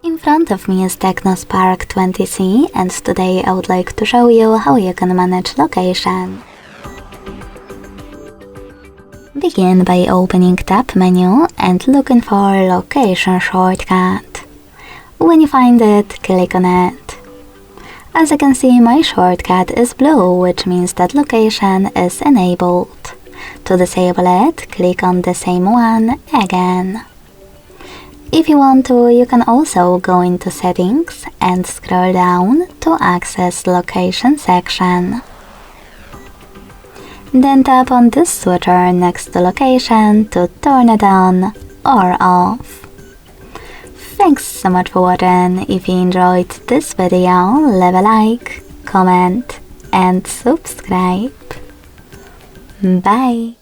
In front of me is TECNO Spark 20C, and today I would like to show you how you can manage location. Begin by opening Tab menu and looking for Location shortcut. When you find it, click on it. As you can see, my shortcut is blue, which means that location is enabled. To disable it, click on the same one again. If you want to, you can also go into Settings and scroll down to access Location section. Then tap on this switcher next to Location to turn it on or off. Thanks so much for watching. If you enjoyed this video, leave a like, comment and subscribe. Bye!